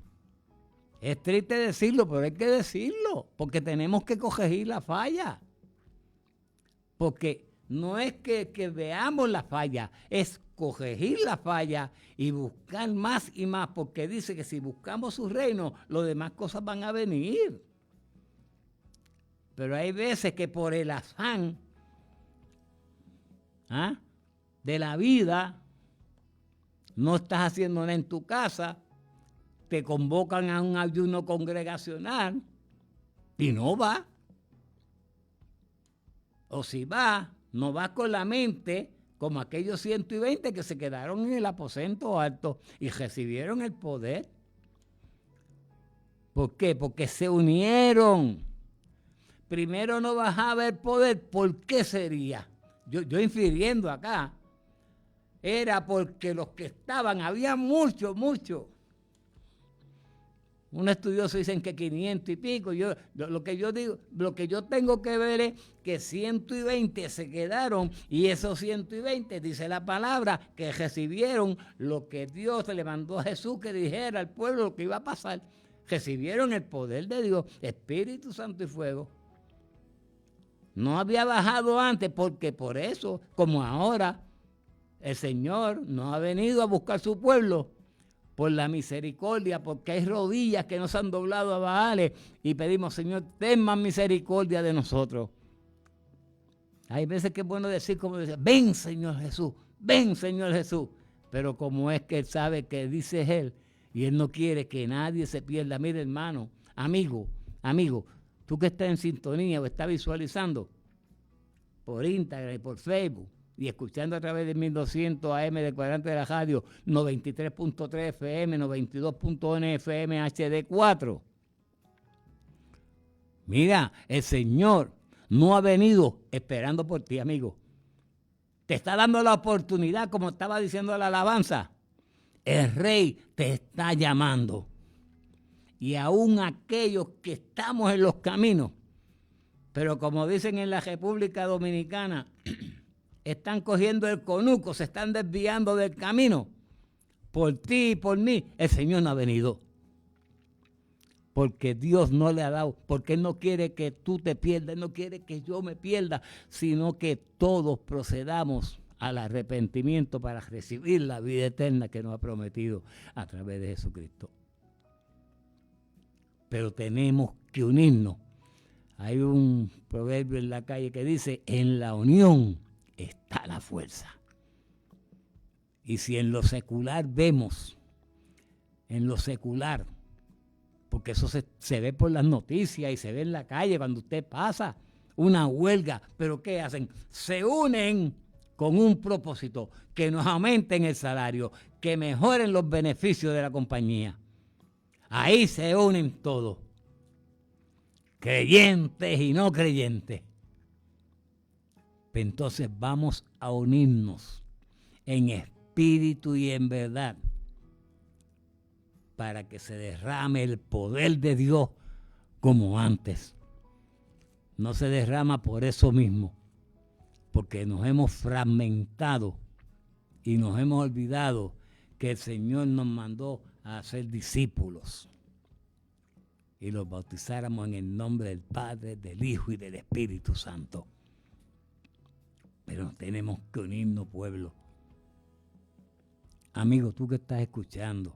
Es triste decirlo, pero hay que decirlo, porque tenemos que corregir la falla. Porque no es que veamos la falla, es corregir la falla y buscar más y más, porque dice que si buscamos su reino, las demás cosas van a venir. Pero hay veces que por el afán de la vida, no estás haciendo nada en tu casa, te convocan a un ayuno congregacional y no vas. O si vas, no vas con la mente como aquellos 120 que se quedaron en el aposento alto y recibieron el poder. ¿Por qué? Porque se unieron. Primero no bajaba el poder. ¿Por qué sería? Yo infiriendo acá. Era porque los que estaban, había mucho. Un estudioso dicen que 500 y pico. Lo que yo digo, lo que yo tengo que ver es que 120 se quedaron y esos 120, dice la palabra, que recibieron lo que Dios le mandó a Jesús que dijera al pueblo lo que iba a pasar. Recibieron el poder de Dios, Espíritu Santo y fuego. No había bajado antes porque por eso, como ahora, el Señor no ha venido a buscar su pueblo por la misericordia, porque hay rodillas que nos han doblado a Baales y pedimos, Señor, ten más misericordia de nosotros. Hay veces que es bueno decir, como decía, ven Señor Jesús, pero como es que Él sabe que dice Él y Él no quiere que nadie se pierda. Mire, hermano, amigo, tú que estás en sintonía o estás visualizando por Instagram y por Facebook y escuchando a través de 1200 AM del cuadrante de la radio, 93.3 FM, 92.1 FM HD4. Mira, el Señor no ha venido esperando por ti, amigo. Te está dando la oportunidad, como estaba diciendo la alabanza. El Rey te está llamando. Y aún aquellos que estamos en los caminos, pero como dicen en la República Dominicana, están cogiendo el conuco, se están desviando del camino. Por ti y por mí, el Señor no ha venido. Porque Dios no le ha dado, porque Él no quiere que tú te pierdas, Él no quiere que yo me pierda, sino que todos procedamos al arrepentimiento para recibir la vida eterna que nos ha prometido a través de Jesucristo. Pero tenemos que unirnos. Hay un proverbio en la calle que dice, en la unión está la fuerza. Y si en lo secular vemos, en lo secular, porque eso se ve por las noticias y se ve en la calle cuando usted pasa, una huelga, pero ¿qué hacen? Se unen con un propósito, que nos aumenten el salario, que mejoren los beneficios de la compañía. Ahí se unen todos, creyentes y no creyentes. Entonces vamos a unirnos en espíritu y en verdad para que se derrame el poder de Dios como antes. No se derrama por eso mismo, porque nos hemos fragmentado y nos hemos olvidado que el Señor nos mandó a ser discípulos y los bautizáramos en el nombre del Padre, del Hijo y del Espíritu Santo. Pero tenemos que unirnos, pueblo. Amigo, tú que estás escuchando,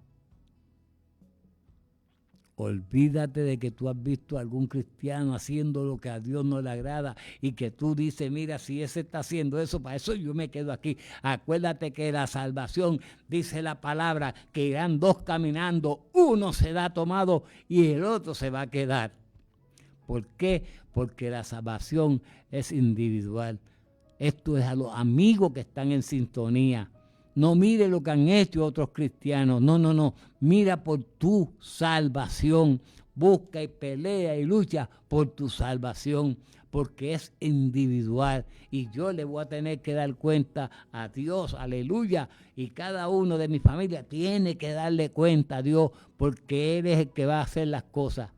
olvídate de que tú has visto a algún cristiano haciendo lo que a Dios no le agrada y que tú dices, mira, si ese está haciendo eso, para eso yo me quedo aquí. Acuérdate que la salvación, dice la palabra, que irán dos caminando, uno será tomado y el otro se va a quedar. ¿Por qué? Porque la salvación es individual. Esto es a los amigos que están en sintonía. No mire lo que han hecho otros cristianos. No. Mira por tu salvación, busca y pelea y lucha por tu salvación, porque es individual y yo le voy a tener que dar cuenta a Dios, aleluya, y cada uno de mi familia tiene que darle cuenta a Dios, porque Él es el que va a hacer las cosas.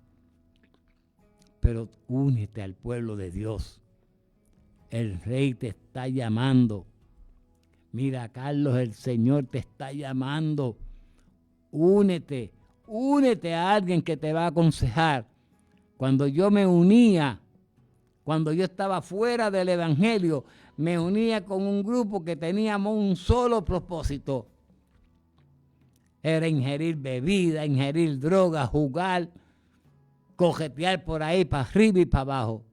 Pero únete al pueblo de Dios. El Rey te está llamando. Mira, Carlos, el Señor te está llamando. Únete a alguien que te va a aconsejar. Cuando yo me unía, cuando yo estaba fuera del Evangelio, me unía con un grupo que teníamos un solo propósito. Era ingerir bebida, ingerir droga, jugar, cojetear por ahí para arriba y para abajo.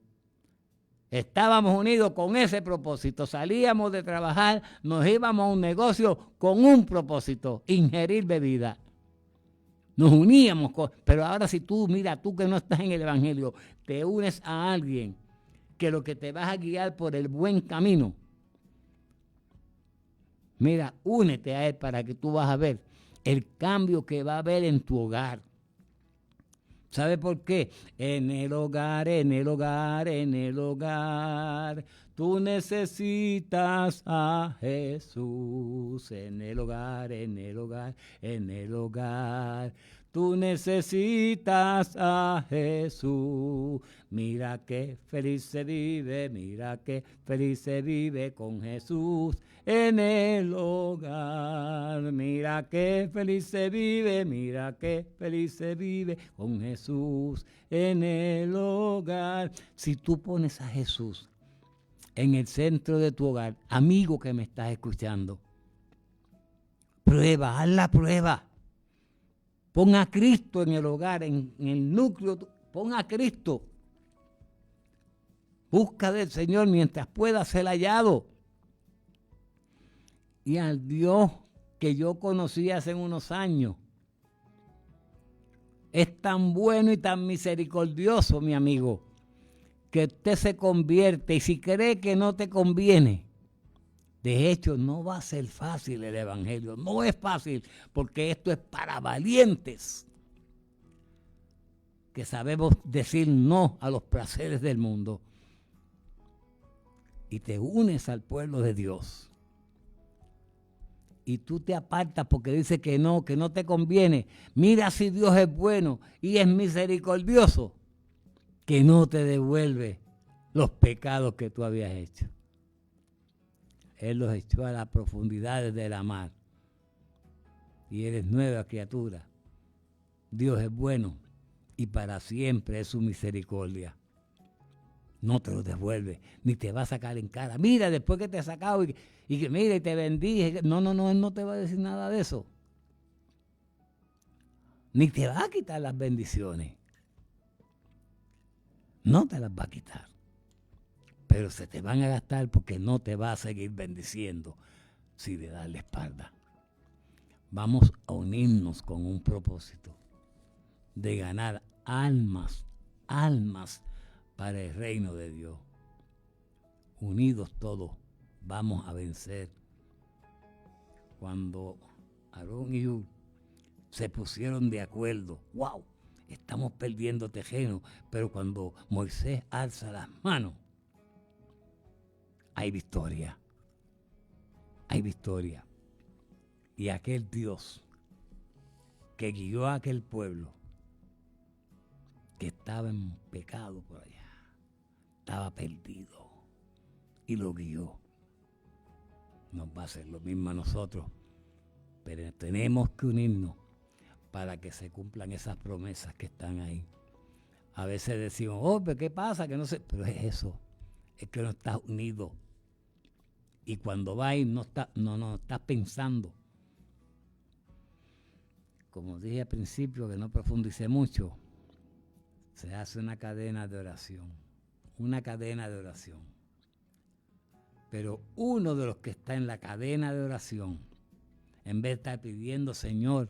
Estábamos unidos con ese propósito. Salíamos de trabajar, nos íbamos a un negocio con un propósito, ingerir bebida. Nos uníamos, pero ahora si tú, mira, tú que no estás en el Evangelio, te unes a alguien que lo que te vas a guiar por el buen camino. Mira, únete a él para que tú vas a ver el cambio que va a haber en tu hogar. ¿Sabe por qué? En el hogar, tú necesitas a Jesús. En el hogar, tú necesitas a Jesús. Mira qué feliz se vive con Jesús en el hogar. Mira qué feliz se vive con Jesús en el hogar. Si tú pones a Jesús en el centro de tu hogar, amigo que me estás escuchando, haz la prueba. Pon a Cristo en el hogar, en el núcleo, pon a Cristo. Busca del Señor mientras pueda ser hallado. Y al Dios que yo conocí hace unos años, es tan bueno y tan misericordioso, mi amigo, que usted se convierte, y si cree que no te conviene, de hecho no va a ser fácil el Evangelio, no es fácil, porque esto es para valientes, que sabemos decir no a los placeres del mundo, y te unes al pueblo de Dios. Y tú te apartas porque dice que no te conviene. Mira si Dios es bueno y es misericordioso, que no te devuelve los pecados que tú habías hecho. Él los echó a las profundidades de la mar. Y eres nueva criatura. Dios es bueno y para siempre es su misericordia. No te lo devuelve, ni te va a sacar en cara. Mira, después que te ha sacado y que mira y te bendije. No, Él no te va a decir nada de eso. Ni te va a quitar las bendiciones. No te las va a quitar. Pero se te van a gastar porque no te va a seguir bendiciendo si le das la espalda. Vamos a unirnos con un propósito de ganar almas para el reino de Dios. Unidos todos vamos a vencer. Cuando Aarón y Hur se pusieron de acuerdo, ¡wow!, estamos perdiendo terreno, pero cuando Moisés alza las manos, hay victoria. Hay victoria. Y aquel Dios que guió a aquel pueblo que estaba en pecado por allá, estaba perdido y lo guió. Nos va a hacer lo mismo a nosotros, pero tenemos que unirnos para que se cumplan esas promesas que están ahí. A veces decimos, pero ¿qué pasa? Que no sé, pero es eso, es que no estás unido. Y cuando vas no estás pensando. Como dije al principio, que no profundicé mucho, se hace una cadena de oración. Pero uno de los que está en la cadena de oración, en vez de estar pidiendo, Señor,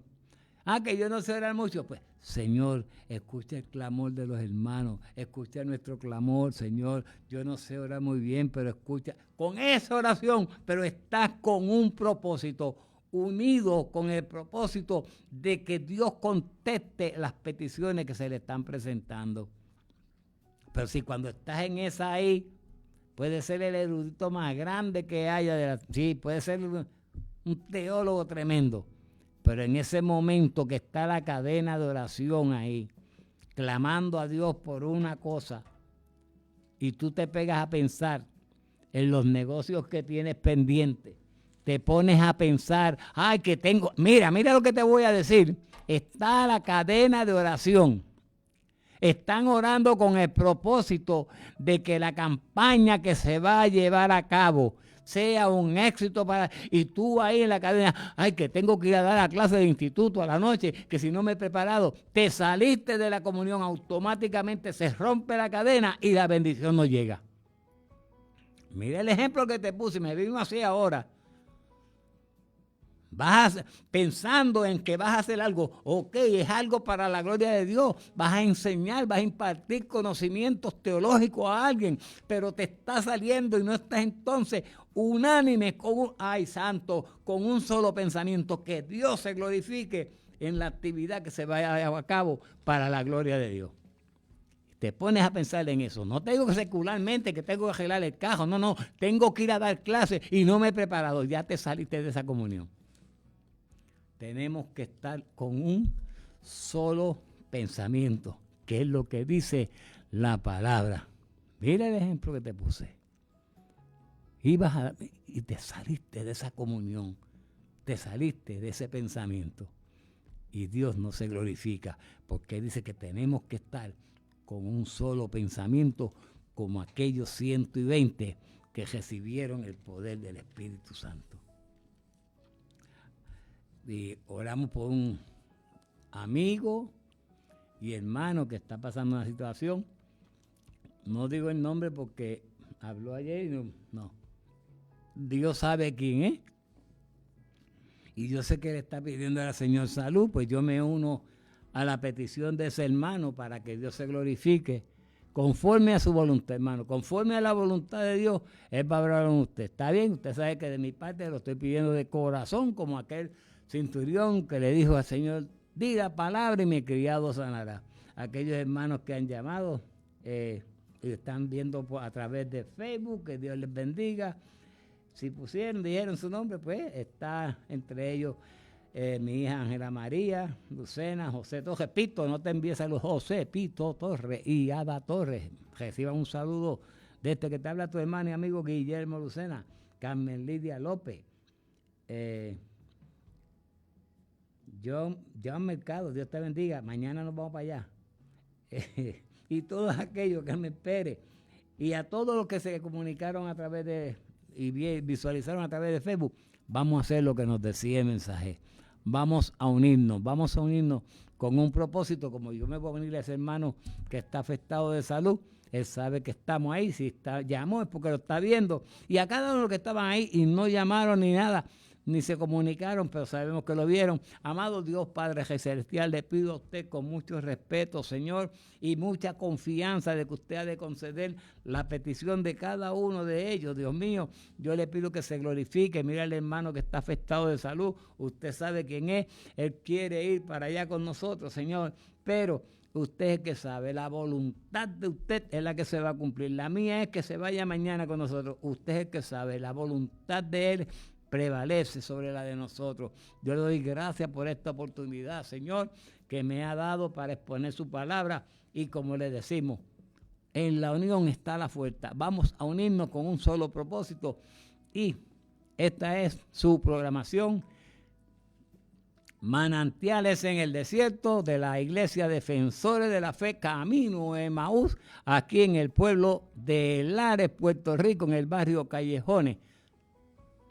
que yo no sé orar mucho, pues, Señor, escucha el clamor de los hermanos, escucha nuestro clamor, Señor, yo no sé orar muy bien, pero escucha, con esa oración, pero estás con un propósito, unidos con el propósito de que Dios conteste las peticiones que se le están presentando. Pero si cuando estás en esa ahí, puede ser el erudito más grande que haya, sí, puede ser un teólogo tremendo, pero en ese momento que está la cadena de oración ahí, clamando a Dios por una cosa, y tú te pegas a pensar en los negocios que tienes pendientes, te pones a pensar, ay, que tengo, mira lo que te voy a decir, está la cadena de oración. Están orando con el propósito de que la campaña que se va a llevar a cabo sea un éxito y tú ahí en la cadena, ay, que tengo que ir a dar la clase de instituto a la noche, que si no me he preparado, te saliste de la comunión, automáticamente se rompe la cadena y la bendición no llega. Mira el ejemplo que te puse, me vino así ahora. Pensando en que vas a hacer algo, ok, es algo para la gloria de Dios, vas a enseñar, vas a impartir conocimientos teológicos a alguien, pero te está saliendo y no estás entonces unánime con un solo pensamiento, que Dios se glorifique en la actividad que se vaya a cabo para la gloria de Dios. Te pones a pensar en eso. No tengo que secularmente que tengo que arreglar el carro, no, tengo que ir a dar clases y no me he preparado, ya te saliste de esa comunión. Tenemos que estar con un solo pensamiento, que es lo que dice la palabra. Mira el ejemplo que te puse. Y te saliste de esa comunión, te saliste de ese pensamiento. Y Dios no se glorifica, porque dice que tenemos que estar con un solo pensamiento, como aquellos 120 que recibieron el poder del Espíritu Santo. Y oramos por un amigo y hermano que está pasando una situación. No digo el nombre porque habló ayer y no. Dios sabe quién es. Y yo sé que le está pidiendo al Señor salud, pues yo me uno a la petición de ese hermano para que Dios se glorifique conforme a su voluntad, hermano. Conforme a la voluntad de Dios, Él va a hablar con usted. ¿Está bien? Usted sabe que de mi parte lo estoy pidiendo de corazón, como aquel centurión que le dijo al Señor, diga palabra y mi criado sanará. Aquellos hermanos que han llamado y están viendo a través de Facebook, que Dios les bendiga. Si dijeron su nombre, pues está entre ellos mi hija Ángela María, Lucena, José Torres, Pito, no te envíes a los José, Pito Torres y Ada Torres. Reciban un saludo de este que te habla tu hermano y amigo Guillermo Lucena, Carmen Lidia López, John Mercado, Dios te bendiga, mañana nos vamos para allá. Y todos aquellos que me esperen, y a todos los que se comunicaron a través de, y visualizaron a través de Facebook, vamos a hacer lo que nos decía el mensaje. Vamos a unirnos con un propósito, como yo me voy a unir a ese hermano que está afectado de salud. Él sabe que estamos ahí, si llamó es porque lo está viendo. Y a cada uno de los que estaban ahí y no llamaron ni nada, ni se comunicaron, pero sabemos que lo vieron. Amado Dios Padre Celestial, le pido a usted con mucho respeto, Señor, y mucha confianza de que usted ha de conceder la petición de cada uno de ellos. Dios mío, yo le pido que se glorifique. Mira al hermano que está afectado de salud, usted sabe quién es, él quiere ir para allá con nosotros, Señor, pero usted es el que sabe, la voluntad de usted es la que se va a cumplir. La mía es que se vaya mañana con nosotros. Usted es el que sabe, la voluntad de él prevalece sobre la de nosotros. Yo le doy gracias por esta oportunidad, Señor, que me ha dado para exponer su palabra. Y como le decimos, en la unión está la fuerza. Vamos a unirnos con un solo propósito. Y esta es su programación, Manantiales en el Desierto, de la Iglesia Defensores de la Fe, Camino Emaús, aquí en el pueblo de Lares, Puerto Rico, en el barrio Callejones.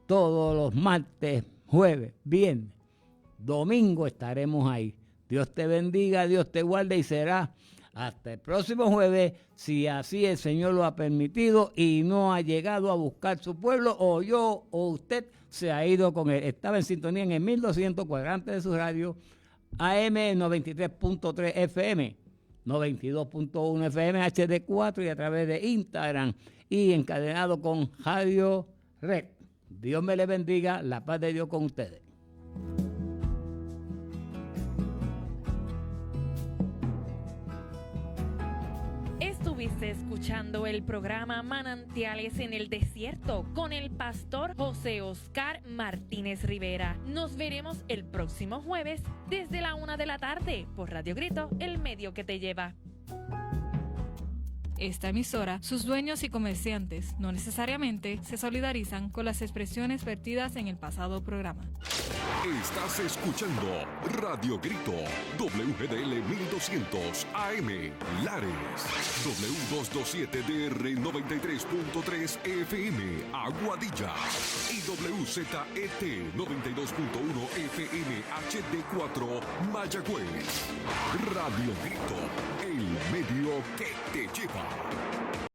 Todos los martes, jueves, viernes, domingo estaremos ahí. Dios te bendiga, Dios te guarde y será hasta el próximo jueves, si así el Señor lo ha permitido y no ha llegado a buscar su pueblo, o yo o usted se ha ido con él. Estaba en sintonía en el 1200 cuadrantes de su radio, AM 93.3 FM, 92.1 FM HD4 y a través de Instagram y encadenado con Radio Red. Dios me le bendiga, la paz de Dios con ustedes. Estuviste escuchando el programa Manantiales en el Desierto con el pastor José Oscar Martínez Rivera. Nos veremos el próximo jueves desde la 1 de la tarde por Radio Grito, el medio que te lleva. Esta emisora, sus dueños y comerciantes no necesariamente se solidarizan con las expresiones vertidas en el pasado programa. Estás escuchando Radio Grito, WGDL 1200 AM, Lares, W227DR 93.3 FM, Aguadilla, y WZET 92.1 FM HD4, Mayagüez. Radio Grito, el medio que te lleva.